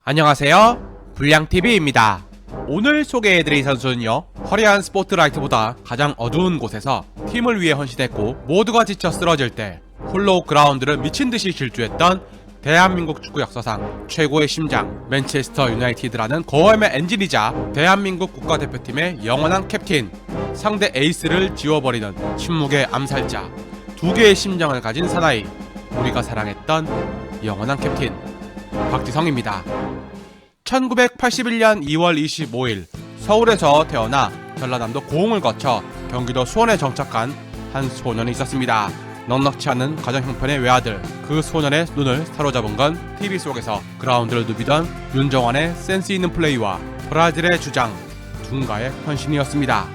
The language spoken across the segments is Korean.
안녕하세요, 불량TV입니다. 오늘 소개해드릴 선수는요, 화려한 스포트라이트보다 가장 어두운 곳에서 팀을 위해 헌신했고 모두가 지쳐 쓰러질 때 홀로 그라운드를 미친듯이 질주했던 대한민국 축구 역사상 최고의 심장 맨체스터 유나이티드라는 고함의 엔진이자 대한민국 국가대표팀의 영원한 캡틴, 상대 에이스를 지워버리는 침묵의 암살자, 두 개의 심장을 가진 사나이, 우리가 사랑했던 영원한 캡틴 박지성입니다. 1981년 2월 25일 서울에서 태어나 전라남도 고흥을 거쳐 경기도 수원에 정착한 한 소년이 있었습니다. 넉넉지 않은 가정 형편의 외아들, 그 소년의 눈을 사로잡은 건 TV 속에서 그라운드를 누비던 윤정환의 센스 있는 플레이와 브라질의 주장 둔가의 헌신이었습니다.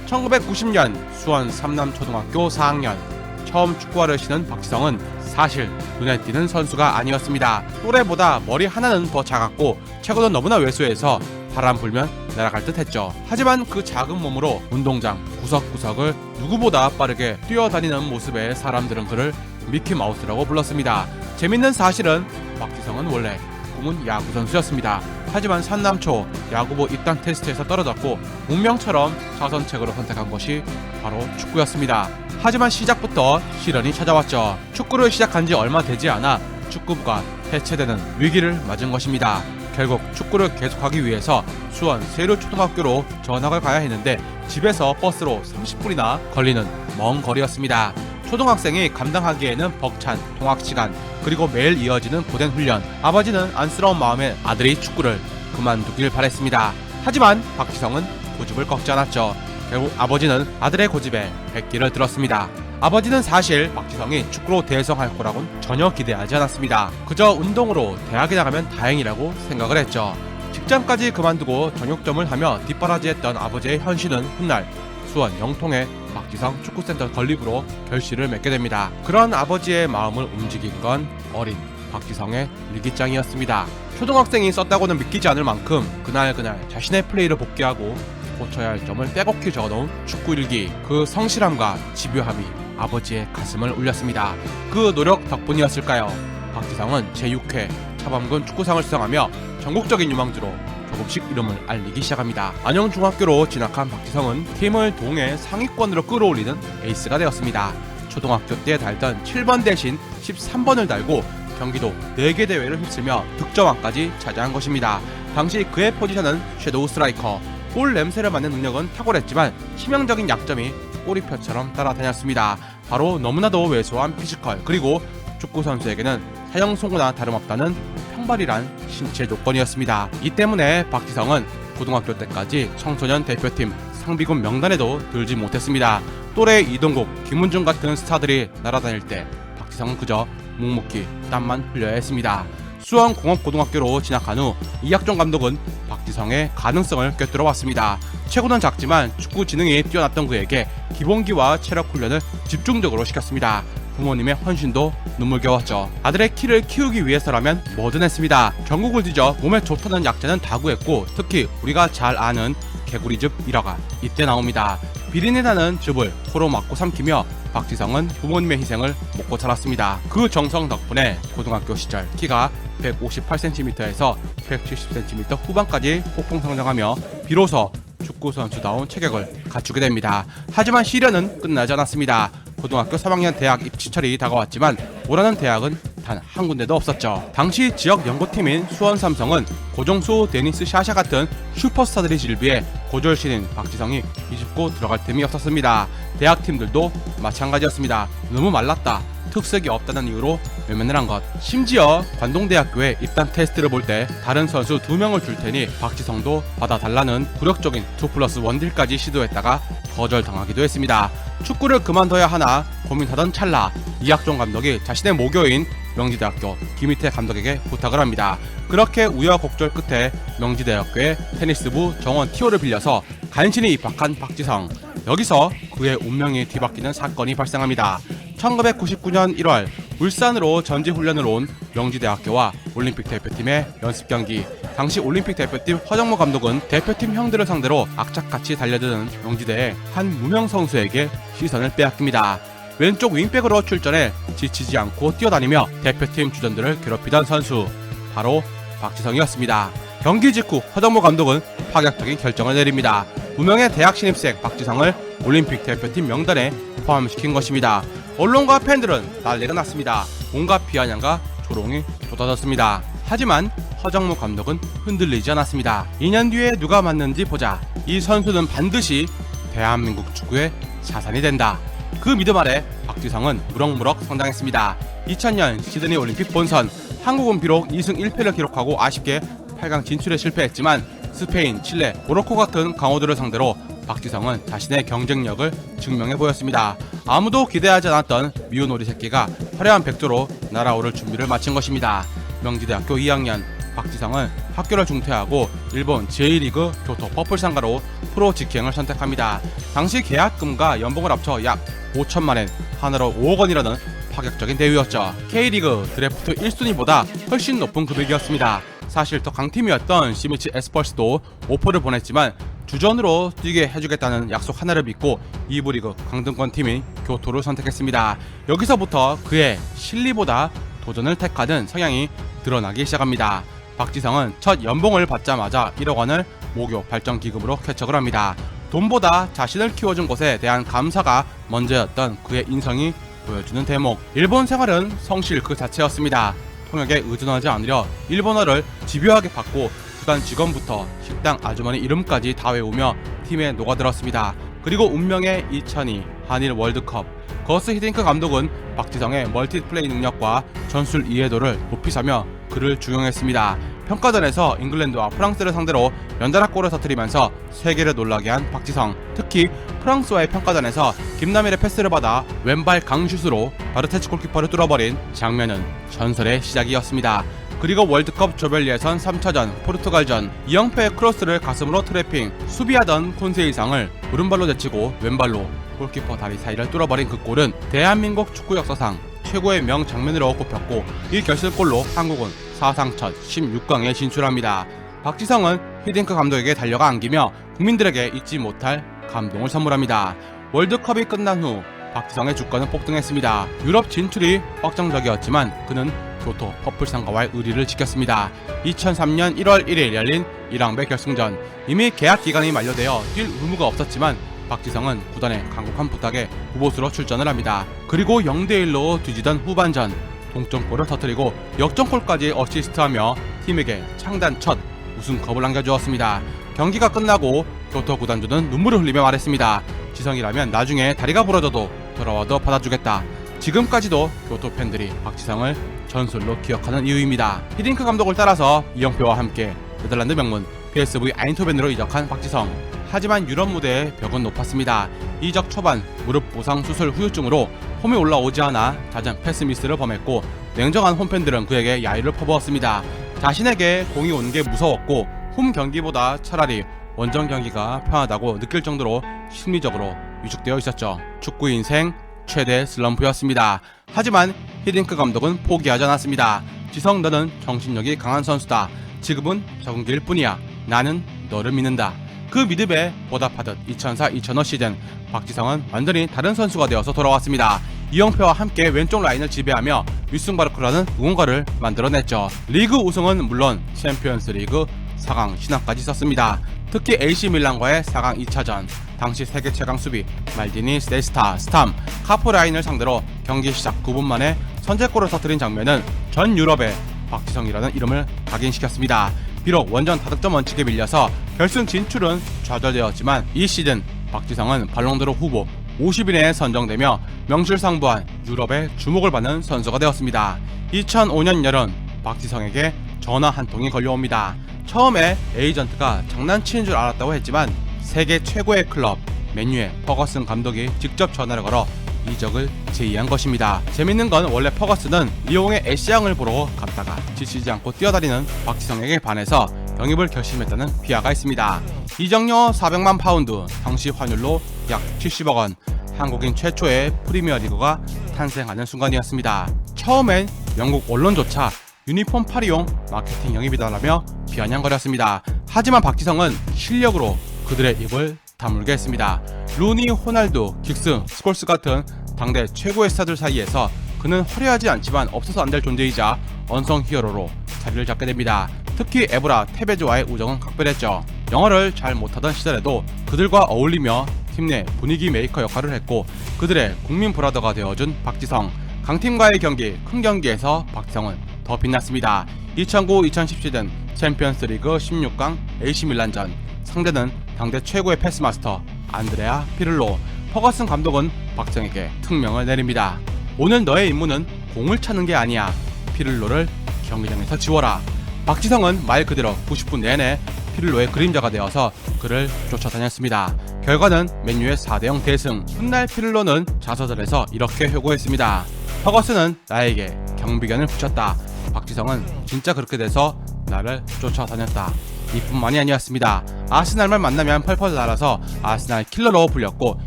1990년 수원 삼남초등학교 4학년 처음 축구화를 신은 박지성은 사실 눈에 띄는 선수가 아니었습니다. 또래보다 머리 하나는 더 작았고 체구는 너무나 왜소해서 바람 불면 날아갈 듯 했죠. 하지만 그 작은 몸으로 운동장 구석구석을 누구보다 빠르게 뛰어다니는 모습에 사람들은 그를 미키마우스라고 불렀습니다. 재밌는 사실은 박지성은 원래 꿈은 야구 선수였습니다. 하지만 산남초 야구부 입단 테스트에서 떨어졌고 운명처럼 자선책으로 선택한 것이 바로 축구였습니다. 하지만 시작부터 시련이 찾아왔죠. 축구를 시작한 지 얼마 되지 않아 축구부가 해체되는 위기를 맞은 것입니다. 결국 축구를 계속하기 위해서 수원 세류초등학교로 전학을 가야 했는데 집에서 버스로 30분이나 걸리는 먼 거리였습니다. 초등학생이 감당하기에는 벅찬 통학시간, 그리고 매일 이어지는 고된 훈련. 아버지는 안쓰러운 마음에 아들이 축구를 그만두길 바랬습니다. 하지만 박지성은 고집을 꺾지 않았죠. 결국 아버지는 아들의 고집에 백기를 들었습니다. 아버지는 사실 박지성이 축구로 대성할 거라고는 전혀 기대하지 않았습니다. 그저 운동으로 대학에 나가면 다행이라고 생각을 했죠. 직장까지 그만두고 정육점을 하며 뒷바라지했던 아버지의 현실은 훗날 수원 영통의 박지성 축구센터 건립으로 결실을 맺게 됩니다. 그런 아버지의 마음을 움직인 건 어린 박지성의 일기장이었습니다. 초등학생이 썼다고는 믿기지 않을 만큼 그날 자신의 플레이를 복귀하고 고쳐야 할 점을 빼곡히 적어놓은 축구일기. 그 성실함과 집요함이 아버지의 가슴을 울렸습니다. 그 노력 덕분이었을까요? 박지성은 제6회 차범근 축구상을 수상하며 전국적인 유망주로 조금씩 이름을 알리기 시작합니다. 안영중학교로 진학한 박지성은 팀을 동해 상위권으로 끌어올리는 에이스가 되었습니다. 초등학교 때 달던 7번 대신 13번을 달고 경기도 4개 대회를 휩쓸며 득점왕까지 차지한 것입니다. 당시 그의 포지션은 섀도우 스트라이커. 골 냄새를 맡는 능력은 탁월했지만 치명적인 약점이 꼬리표처럼 따라다녔습니다. 바로 너무나도 왜소한 피지컬, 그리고 축구 선수에게는 사형 선고나 다름없다는 평발이란 신체 조건이었습니다. 이 때문에 박지성은 고등학교 때까지 청소년 대표팀 상비군 명단에도 들지 못했습니다. 또래 이동국, 김은중 같은 스타들이 날아다닐 때 박지성은 그저 묵묵히 땀만 흘려야 했습니다. 수원공업고등학교로 진학한 후 이학종 감독은 박지성의 가능성을 꿰뚫어 왔습니다. 체구는 작지만 축구 지능이 뛰어났던 그에게 기본기와 체력 훈련을 집중적으로 시켰습니다. 부모님의 헌신도 눈물겨웠죠. 아들의 키를 키우기 위해서라면 뭐든 했습니다. 전국을 뒤져 몸에 좋다는 약재는 다 구했고, 특히 우리가 잘 아는 개구리즙 1화가 이때 나옵니다. 비린내 나는 즙을 코로 막고 삼키며 박지성은 부모님의 희생을 먹고 살았습니다. 그 정성 덕분에 고등학교 시절 키가 158cm에서 170cm 후반까지 폭풍 성장하며 비로소 축구 선수다운 체격을 갖추게 됩니다. 하지만 시련은 끝나지 않았습니다. 고등학교 3학년 대학 입시철이 다가왔지만 원하는 대학은 단 한 군데도 없었죠. 당시 지역 연고팀인 수원삼성은 고정수, 데니스 샤샤 같은 슈퍼스타들이 질비해 고졸신인 박지성이 비집고 들어갈 틈이 없었습니다. 대학팀들도 마찬가지였습니다. 너무 말랐다, 특색이 없다는 이유로 외면을 한 것. 심지어 관동대학교에 입단 테스트를 볼 때 다른 선수 2명을 줄 테니 박지성도 받아달라는 굴욕적인 2+1 딜까지 시도했다가 거절당하기도 했습니다. 축구를 그만둬야 하나 고민하던 찰나 이학종 감독이 자신의 모교인 명지대학교 김희태 감독에게 부탁을 합니다. 그렇게 우여곡절 끝에 명지대학교의 테니스부 정원 티오를 빌려서 간신히 입학한 박지성. 여기서 그의 운명이 뒤바뀌는 사건이 발생합니다. 1999년 1월 울산으로 전지훈련을 온 명지대학교와 올림픽 대표팀의 연습경기. 당시 올림픽 대표팀 허정모 감독은 대표팀 형들을 상대로 악착같이 달려드는 명지대의 한 무명 선수에게 시선을 빼앗깁니다. 왼쪽 윙백으로 출전해 지치지 않고 뛰어다니며 대표팀 주전들을 괴롭히던 선수, 바로 박지성이었습니다. 경기 직후 허정무 감독은 파격적인 결정을 내립니다. 무명의 대학 신입생 박지성을 올림픽 대표팀 명단에 포함시킨 것입니다. 언론과 팬들은 난리가 났습니다. 온갖 비아냥과 조롱이 쏟아졌습니다. 하지만 허정무 감독은 흔들리지 않았습니다. 2년 뒤에 누가 맞는지 보자. 이 선수는 반드시 대한민국 축구의 자산이 된다. 그 믿음 아래 박지성은 무럭무럭 성장했습니다. 2000년 시드니 올림픽 본선, 한국은 비록 2승 1패를 기록하고 아쉽게 8강 진출에 실패했지만 스페인, 칠레, 모로코 같은 강호들을 상대로 박지성은 자신의 경쟁력을 증명해 보였습니다. 아무도 기대하지 않았던 미운 오리 새끼가 화려한 백조로 날아오를 준비를 마친 것입니다. 명지대학교 2학년, 박지성은 학교를 중퇴하고 일본 제1리그 교토 퍼플상가로 프로 직행을 선택합니다. 당시 계약금과 연봉을 합쳐 약 5천만엔, 하나로 5억 원이라는 파격적인 대우였죠. K리그 드래프트 1순위보다 훨씬 높은 금액이었습니다. 사실 더 강팀이었던 시미치 에스펄스도 오퍼를 보냈지만 주전으로 뛰게 해주겠다는 약속 하나를 믿고 2부 리그 강등권 팀인 교토를 선택했습니다. 여기서부터 그의 실리보다 도전을 택하는 성향이 드러나기 시작합니다. 박지성은 첫 연봉을 받자마자 1억 원을 모교 발전 기금으로 개척을 합니다. 돈보다 자신을 키워준 것에 대한 감사가 먼저였던 그의 인성이 보여주는 대목. 일본 생활은 성실 그 자체였습니다. 통역에 의존하지 않으려 일본어를 집요하게 받고 구단 직원부터 식당 아주머니 이름까지 다 외우며 팀에 녹아들었습니다. 그리고 운명의 2002 한일 월드컵. 거스 히딩크 감독은 박지성의 멀티플레이 능력과 전술 이해도를 높이 사며 그를 중용했습니다. 평가전에서 잉글랜드와 프랑스를 상대로 연달아 골을 터뜨리면서 세계를 놀라게 한 박지성. 특히 프랑스와의 평가전에서 김남일의 패스를 받아 왼발 강슛으로 바르테치 골키퍼를 뚫어버린 장면은 전설의 시작이었습니다. 그리고 월드컵 조별 예선 3차전 포르투갈전 이영표의 크로스를 가슴으로 트래핑, 수비하던 콘세이상을 오른발로 제치고 왼발로 골키퍼 다리 사이를 뚫어버린 그 골은 대한민국 축구 역사상 최고의 명장면으로 꼽혔고, 이 결승골로 한국은 사상 첫 16강에 진출합니다. 박지성은 히딩크 감독에게 달려가 안기며 국민들에게 잊지 못할 감동을 선물합니다. 월드컵이 끝난 후 박지성의 주가는 폭등했습니다. 유럽 진출이 확정적이었지만 그는 교토 퍼플상가와의 의리를 지켰습니다. 2003년 1월 1일 열린 1왕배 결승전, 이미 계약 기간이 만료되어 뛸 의무가 없었지만 박지성은 구단의 간곡한 부탁에 후보수로 출전을 합니다. 그리고 0대1로 뒤지던 후반전 동점골을 터뜨리고 역전골까지 어시스트하며 팀에게 창단 첫 우승컵을 안겨주었습니다. 경기가 끝나고 교토 구단주는 눈물을 흘리며 말했습니다. 지성이라면 나중에 다리가 부러져도 돌아와도 받아주겠다. 지금까지도 교토 팬들이 박지성을 전술로 기억하는 이유입니다. 히딩크 감독을 따라서 이영표와 함께 네덜란드 명문 PSV 아인토벤으로 이적한 박지성. 하지만 유럽 무대의 벽은 높았습니다. 이적 초반 무릎 부상 수술 후유증으로 홈에 올라오지 않아 잦은 패스 미스를 범했고, 냉정한 홈팬들은 그에게 야유를 퍼부었습니다. 자신에게 공이 오는 게 무서웠고 홈 경기보다 차라리 원정 경기가 편하다고 느낄 정도로 심리적으로 위축되어 있었죠. 축구 인생 최대 슬럼프였습니다. 하지만 히딩크 감독은 포기하지 않았습니다. 지성, 너는 정신력이 강한 선수다. 지금은 적은 길 뿐이야. 나는 너를 믿는다. 그 믿음에 보답하듯 2004-2005 시즌 박지성은 완전히 다른 선수가 되어서 돌아왔습니다. 이영표와 함께 왼쪽 라인을 지배하며 윗승바르크라는 응원가를 만들어냈죠. 리그 우승은 물론 챔피언스 리그 4강 신화까지 있었습니다. 특히 AC 밀란과의 4강 2차전, 당시 세계 최강 수비 말디니, 세스타, 스탐, 카프 라인을 상대로 경기 시작 9분 만에 선제골을 터뜨린 장면은 전 유럽에 박지성이라는 이름을 각인시켰습니다. 비록 원전 다득점 원칙에 밀려서 결승 진출은 좌절되었지만 이 시즌 박지성은 발롱도르 후보 50인에 선정되며 명실상부한 유럽의 주목을 받는 선수가 되었습니다. 2005년 여름 박지성에게 전화 한 통이 걸려옵니다. 처음에 에이전트가 장난치는 줄 알았다고 했지만 세계 최고의 클럽 맨유의 퍼거슨 감독이 직접 전화를 걸어 이적을 제의한 것입니다. 재밌는 건 원래 퍼거슨은 리옹의 애쉬양을 보러 갔다가 지치지 않고 뛰어다니는 박지성에게 반해서 영입을 결심했다는 비하가 있습니다. 이적료 400만 파운드, 당시 환율로 약 70억 원, 한국인 최초의 프리미어리그가 탄생하는 순간이었습니다. 처음엔 영국 언론조차 유니폼 파리용 마케팅 영입이다라며 비아냥거렸습니다. 하지만 박지성은 실력으로 그들의 입을 다물게 했습니다. 루니, 호날두, 긱스, 스콜스 같은 당대 최고의 스타들 사이에서 그는 화려하지 않지만 없어서 안 될 존재이자 언성 히어로로 자리를 잡게 됩니다. 특히 에브라, 테베즈와의 우정은 각별했죠. 영어를 잘 못하던 시절에도 그들과 어울리며 팀 내 분위기 메이커 역할을 했고 그들의 국민 브라더가 되어준 박지성. 강팀과의 경기, 큰 경기에서 박지성은 더 빛났습니다. 2009-2010 시즌 챔피언스리그 16강 AC밀란전, 상대는 당대 최고의 패스마스터 안드레아 피를로. 퍼거슨 감독은 박지성에게 특명을 내립니다. 오늘 너의 임무는 공을 차는 게 아니야. 피를로를 경기장에서 지워라. 박지성은 말 그대로 90분 내내 피를로의 그림자가 되어서 그를 쫓아다녔습니다. 결과는 맨유의 4대0 대승. 훗날 피를로는 자서전에서 이렇게 회고했습니다. 퍼거슨은 나에게 경비견을 붙였다. 박지성은 진짜 그렇게 돼서 나를 쫓아다녔다. 이뿐만이 아니었습니다. 아스날만 만나면 펄펄 날아서 아스날 킬러로 불렸고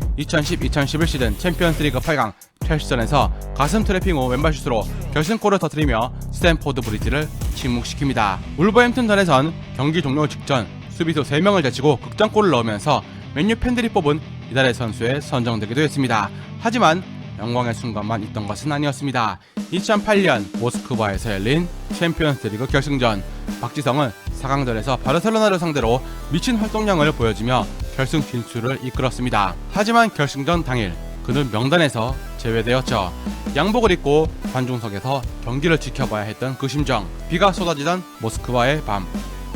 2010-2011 시즌 챔피언스리그 8강 첼시전에서 가슴 트래핑 후 왼발슛으로 결승골을 터뜨리며 스탠포드 브리지를 침묵시킵니다. 울버햄튼전에선 경기 종료 직전 수비수 3명을 제치고 극장골을 넣으면서 맨유 팬들이 뽑은 이달의 선수에 선정되기도 했습니다. 하지만 영광의 순간만 있던 것은 아니었습니다. 2008년 모스크바에서 열린 챔피언스리그 결승전, 박지성은 4강전에서 바르셀로나를 상대로 미친 활동량을 보여주며 결승 진출을 이끌었습니다. 하지만 결승전 당일 그는 명단에서 제외되었죠. 양복을 입고 관중석에서 경기를 지켜봐야 했던 그 심정. 비가 쏟아지던 모스크바의 밤,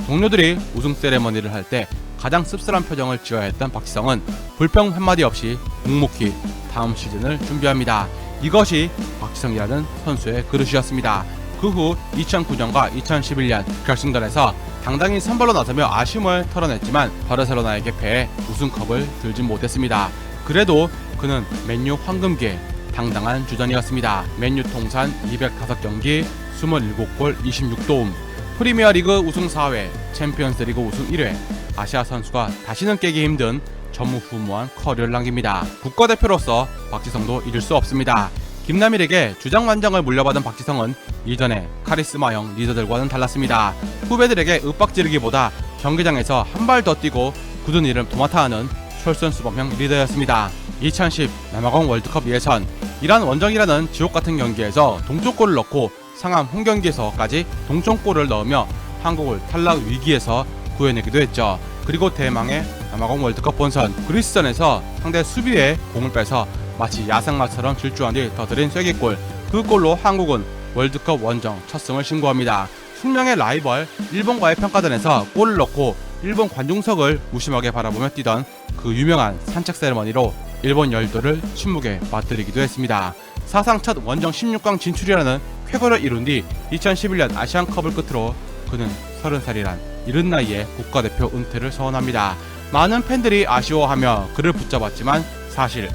동료들이 우승 세레머니를 할 때 가장 씁쓸한 표정을 지어야 했던 박지성은 불평 한마디 없이 묵묵히 다음 시즌을 준비합니다. 이것이 박지성이라는 선수의 그릇이었습니다. 그 후 2009년과 2011년 결승전에서 당당히 선발로 나서며 아쉬움을 털어냈지만 바르셀로나에게 패해 우승컵을 들지 못했습니다. 그래도 그는 맨유 황금기의 당당한 주전이었습니다. 맨유 통산 205경기 27골 26도움, 프리미어리그 우승 4회, 챔피언스리그 우승 1회, 아시아 선수가 다시는 깨기 힘든 전무후무한 커리어를 남깁니다. 국가대표로서 박지성도 잊을 수 없습니다. 김남일에게 주장만장을 물려받은 박지성은 이전에 카리스마형 리더들과는 달랐습니다. 후배들에게 윽박지르기보다 경기장에서 한 발 더 뛰고 굳은 일을 도맡아 하는 솔선수범형 리더였습니다. 2010 남아공 월드컵 예선, 이란 원정이라는 지옥같은 경기에서 동점골을 넣고 상암 홈경기에서까지 동점골을 넣으며 한국을 탈락 위기에서 구해내기도 했죠. 그리고 대망의 남아공 월드컵 본선 그리스전에서 상대 수비에 공을 빼서 마치 야생마처럼 질주한 뒤 터뜨린 쐐기골. 그 골로 한국은 월드컵 원정 첫 승을 신고합니다. 숙명의 라이벌 일본과의 평가전에서 골을 넣고 일본 관중석을 무심하게 바라보며 뛰던 그 유명한 산책 세레머니로 일본 열도를 침묵에 맞들이기도 했습니다. 사상 첫 원정 16강 진출이라는 쾌거를 이룬 뒤 2011년 아시안컵을 끝으로 그는 30살이란 이른 나이에 국가대표 은퇴를 선언합니다. 많은 팬들이 아쉬워하며 그를 붙잡았지만 사실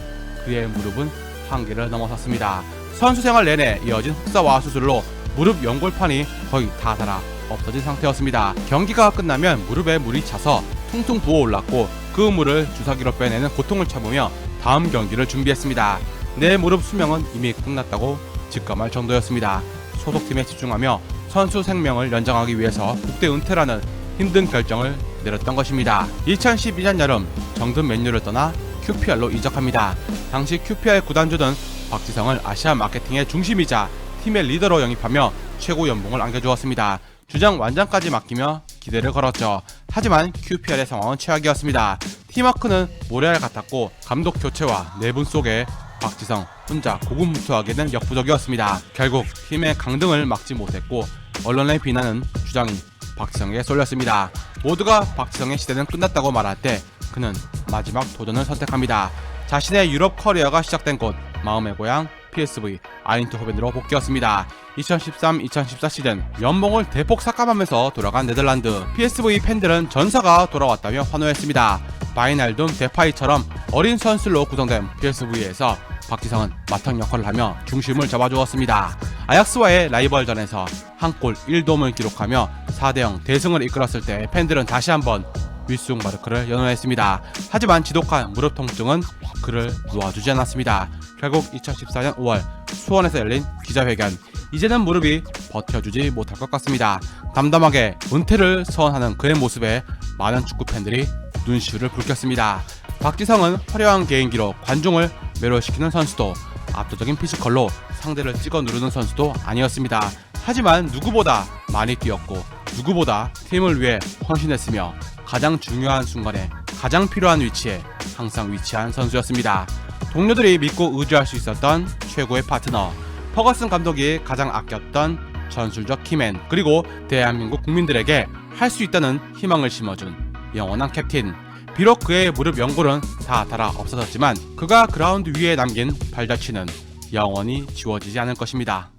그의 무릎은 한계를 넘어섰습니다. 선수 생활 내내 이어진 흑사와 수술로 무릎 연골판이 거의 다 닳아 없어진 상태였습니다. 경기가 끝나면 무릎에 물이 차서 퉁퉁 부어올랐고 그 물을 주사기로 빼내는 고통을 참으며 다음 경기를 준비했습니다. 내 무릎 수명은 이미 끝났다고 직감할 정도였습니다. 소속팀에 집중하며 선수 생명을 연장하기 위해서 국대 은퇴라는 힘든 결정을 내렸던 것입니다. 2012년 여름 정든 맨유를 떠나 QPR로 이적합니다. 당시 QPR 구단주는 박지성을 아시아 마케팅의 중심이자 팀의 리더로 영입하며 최고 연봉을 안겨주었습니다. 주장 완장까지 맡기며 기대를 걸었죠. 하지만 QPR의 상황은 최악이었습니다. 팀워크는 모래알 같았고 감독 교체와 내분 속에 박지성 혼자 고군분투하게 된 역부족이었습니다. 결국 팀의 강등을 막지 못했고 언론의 비난은 주장이 박지성에게 쏠렸습니다. 모두가 박지성의 시대는 끝났다고 말할 때 그는 마지막 도전을 선택합니다. 자신의 유럽 커리어가 시작된 곳 마음의 고향 PSV 아인트호벤으로 복귀했습니다. 2013-2014 시즌 연봉을 대폭 삭감하면서 돌아간 네덜란드. PSV 팬들은 전사가 돌아왔다며 환호했습니다. 바이날둠, 데파이처럼 어린 선수로 구성된 PSV에서 박지성은 마탕 역할을 하며 중심을 잡아주었습니다. 아약스와의 라이벌전에서 한 골 1도움을 기록하며 4대0 대승을 이끌었을 때 팬들은 다시 한번 윗숭마르크를 연호했습니다. 하지만 지독한 무릎 통증은 그를 놓아주지 않았습니다. 결국 2014년 5월 수원에서 열린 기자회견. 이제는 무릎이 버텨주지 못할 것 같습니다. 담담하게 은퇴를 선언하는 그의 모습에 많은 축구 팬들이 눈시울을 붉혔습니다. 박지성은 화려한 개인기로 관중을 매료시키는 선수도 압도적인 피지컬로 상대를 찍어 누르는 선수도 아니었습니다. 하지만 누구보다 많이 뛰었고 누구보다 팀을 위해 헌신했으며 가장 중요한 순간에 가장 필요한 위치에 항상 위치한 선수였습니다. 동료들이 믿고 의지할 수 있었던 최고의 파트너, 퍼거슨 감독이 가장 아꼈던 전술적 키맨, 그리고 대한민국 국민들에게 할 수 있다는 희망을 심어준 영원한 캡틴. 비록 그의 무릎 연골은 다 닳아 없어졌지만 그가 그라운드 위에 남긴 발자취는 영원히 지워지지 않을 것입니다.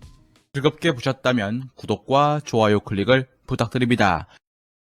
즐겁게 보셨다면 구독과 좋아요 클릭을 부탁드립니다.